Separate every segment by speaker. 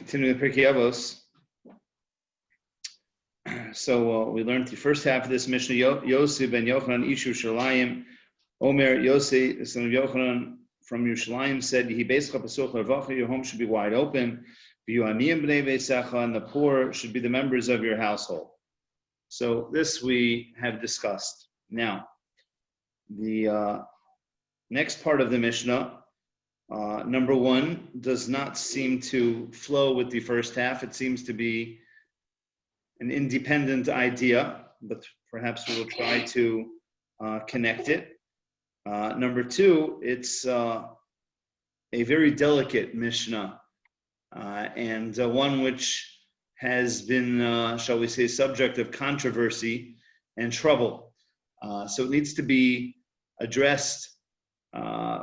Speaker 1: Continuing the pirkei avos. So we learned the first half of this Mishnah. Yossi ben Yochanan Ishu Shalayim. Omer Yossi, the son of Yochanan from Yerushalayim, said, "He basically your home should be wide open. And the poor should be the members of your household." So this we have discussed. Now, the next part of the Mishnah, number one, does not seem to flow with the first half. It seems to be an independent idea, but perhaps we will try to connect it. Number two, it's a very delicate Mishnah, and one which has been, shall we say, subject of controversy and trouble. So it needs to be addressed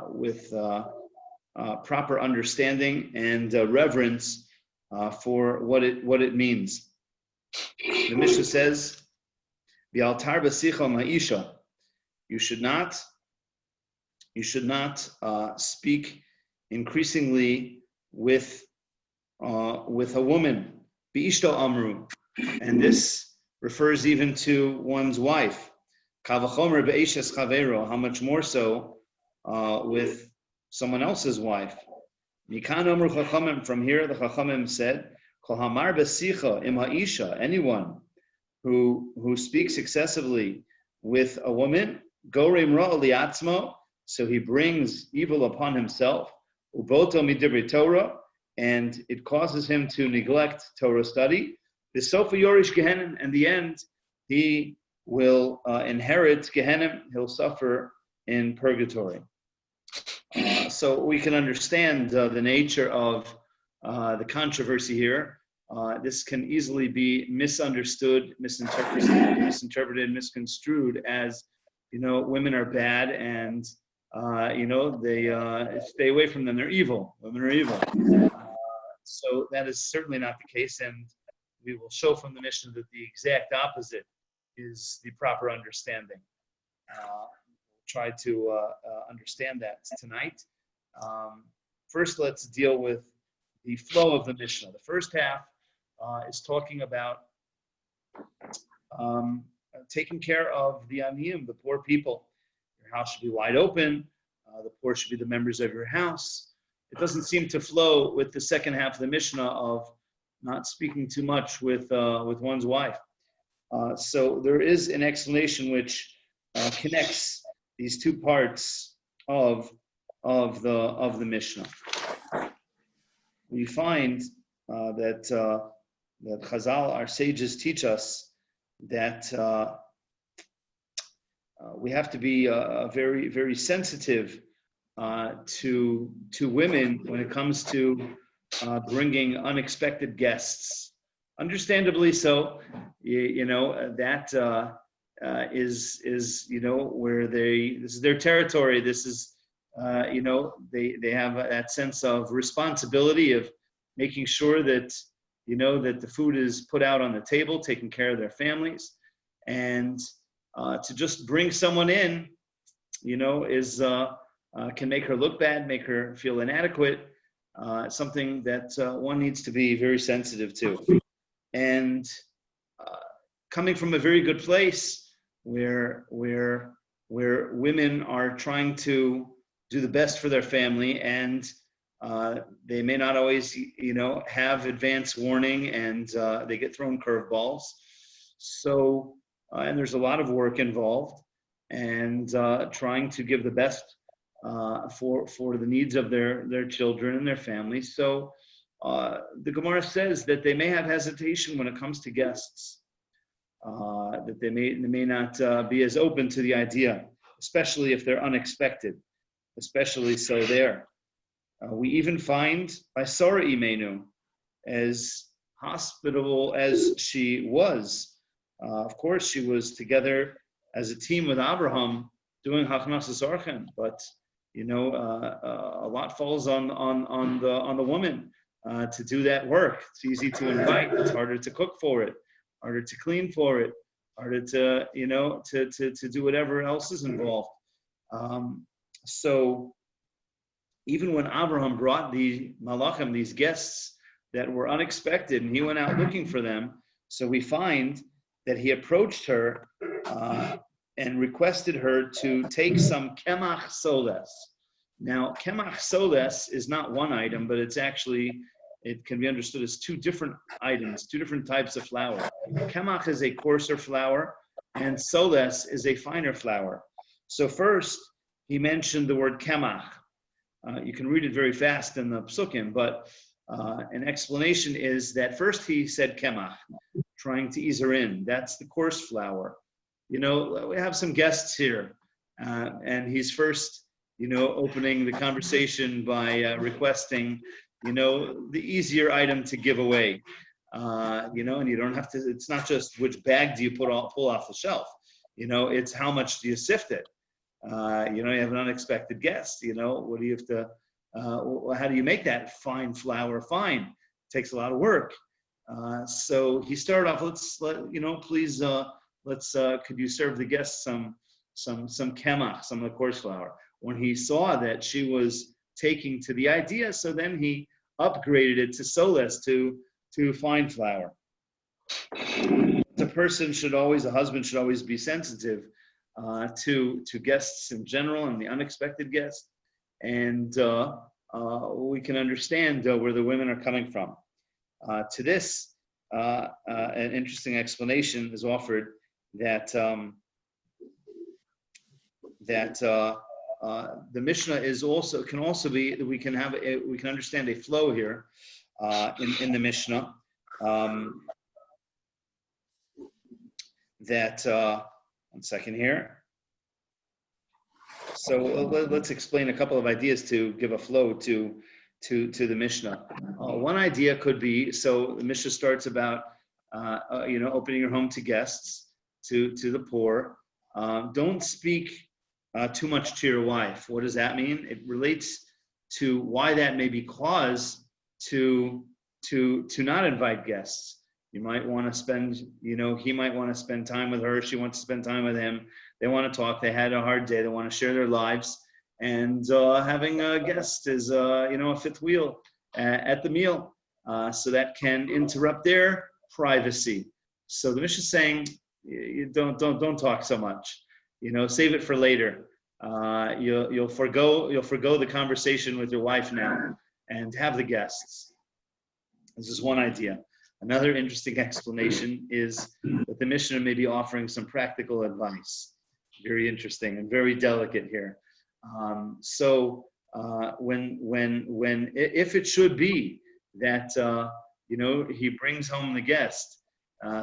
Speaker 1: with proper understanding and reverence for what it means. The Mishnah says, "V'altar b'sicha ma'isha." You should not speak increasingly with a woman. B'ishto amru, and this refers even to one's wife. Kavachomer be'eshes chavero. How much more so with someone else's wife? Mikan amru chachamim. From here, the chachamim said, "Kol hamar b'sicha im ha'isha." Anyone who speaks excessively with a woman, gorem ra liatzmo. So he brings evil upon himself. Uboto midibri Torah, and it causes him to neglect Torah study. The sofa yorish gehenim, in the end, he will inherit gehenim. He'll suffer in purgatory. So we can understand the nature of the controversy here. This can easily be misunderstood, misinterpreted, misconstrued as, women are bad and they stay away from them. They're evil. Women are evil. So that is certainly not the case, and we will show from the Mishnah that the exact opposite is the proper understanding. We'll try to understand that tonight. First, let's deal with the flow of the Mishnah. The first half is talking about taking care of the aniyim, the poor people. Your house should be wide open. The poor should be the members of your house. It doesn't seem to flow with the second half of the Mishnah of not speaking too much with one's wife. So there is an explanation which connects these two parts of the Mishnah. We find that Chazal, our sages, teach us that we have to be very, very sensitive to women when it comes to bringing unexpected guests. Understandably so. That is where this is their territory. This is they have that sense of responsibility of making sure that that the food is put out on the table, taking care of their families, and to just bring someone in, is can make her look bad, make her feel inadequate. Something that one needs to be very sensitive to, and coming from a very good place where women are trying to do the best for their family, and they may not always, have advance warning, and they get thrown curveballs. So, and there's a lot of work involved, and trying to give the best for the needs of their children and their families. So, the Gemara says that they may have hesitation when it comes to guests, that they may not be as open to the idea, especially if they're unexpected, especially so there. We even find by Sarah Imenu, as hospitable as she was, of course she was together as a team with Abraham doing Hachnasas Orchen, but a lot falls on the woman to do that work. It's easy to invite, it's harder to cook for it, harder to clean for it, harder to to do whatever else is involved. So even when Abraham brought the Malachim, these guests that were unexpected, and he went out looking for them. So we find that he approached her and requested her to take some kemach soles. Now, kemach soles is not one item, but it's actually, it can be understood as two different items, two different types of flour. Kemach is a coarser flour, and soles is a finer flour. So first, he mentioned the word kemach. You can read it very fast in the psukim, but an explanation is that first he said kemach, trying to ease her in. That's the coarse flour. We have some guests here, and he's first, opening the conversation by requesting, the easier item to give away. And you don't have to, it's not just which bag do you pull off the shelf. It's how much do you sift it. You have an unexpected guest, what do you have to, how do you make that fine flour fine? It takes a lot of work. So he started off, please, could you serve the guests some kemach, some of the coarse flour? When he saw that she was taking to the idea, so then he upgraded it to soles, to fine flour. A husband should always be sensitive to guests in general and the unexpected guests, and we can understand where the women are coming from. To this, an interesting explanation is offered that the Mishnah can also be that we can understand a flow here in the Mishnah. One second here. So let's explain a couple of ideas to give a flow to the Mishnah. One idea could be, so the Mishnah starts about opening your home to guests, to the poor. Don't speak too much to your wife. What does that mean? It relates to why that may be cause to not invite guests. You might want to spend, he might want to spend time with her. She wants to spend time with him. They want to talk. They had a hard day. They want to share their lives. And having a guest is, a fifth wheel at the meal. So that can interrupt their privacy. So the Mishnah is saying, don't talk so much. Save it for later. You'll forgo the conversation with your wife now and have the guests. This is one idea. Another interesting explanation is that the Mishnah may be offering some practical advice. Very interesting and very delicate here. If it should be that he brings home the guest,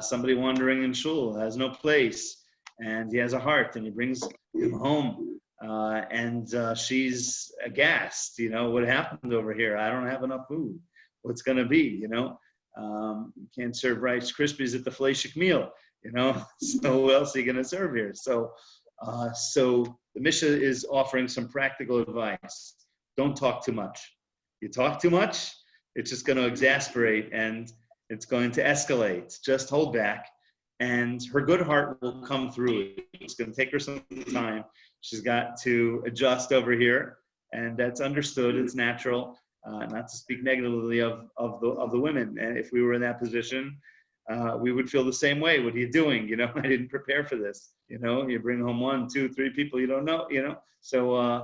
Speaker 1: somebody wandering in shul has no place, and he has a heart, and he brings him home, and she's aghast. What happened over here? I don't have enough food. What's going to be? You can't serve Rice Krispies at the Fleshik meal. So what else are you going to serve here? So the Mishnah is offering some practical advice. Don't talk too much. You talk too much, it's just going to exasperate and it's going to escalate. Just hold back, and her good heart will come through. It's going to take her some time. She's got to adjust over here, and that's understood. It's natural. Not to speak negatively of the women. And if we were in that position, we would feel the same way. What are you doing? I didn't prepare for this. You bring home 1, 2, 3 people you don't know. So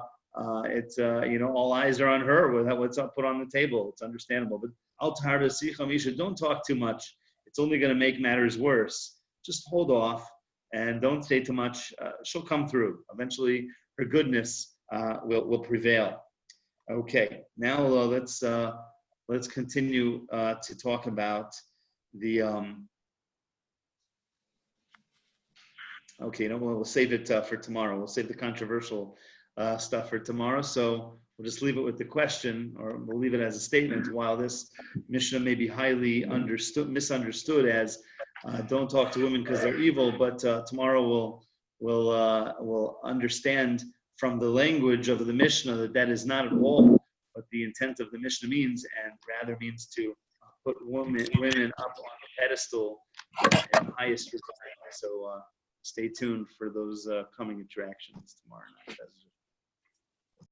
Speaker 1: it's all eyes are on her with what's up put on the table. It's understandable. But don't talk too much. It's only going to make matters worse. Just hold off and don't say too much. She'll come through. Eventually, her goodness will prevail. Okay, now let's continue to talk about the. We'll save it for tomorrow. We'll save the controversial stuff for tomorrow. So we'll just leave it with the question, or we'll leave it as a statement. While this Mishnah may be highly misunderstood as don't talk to women because they're evil, but tomorrow we'll understand from the language of the Mishnah that is not at all what the intent of the Mishnah means, and rather means to put women up on a pedestal in the highest regard. So stay tuned for those coming attractions tomorrow night.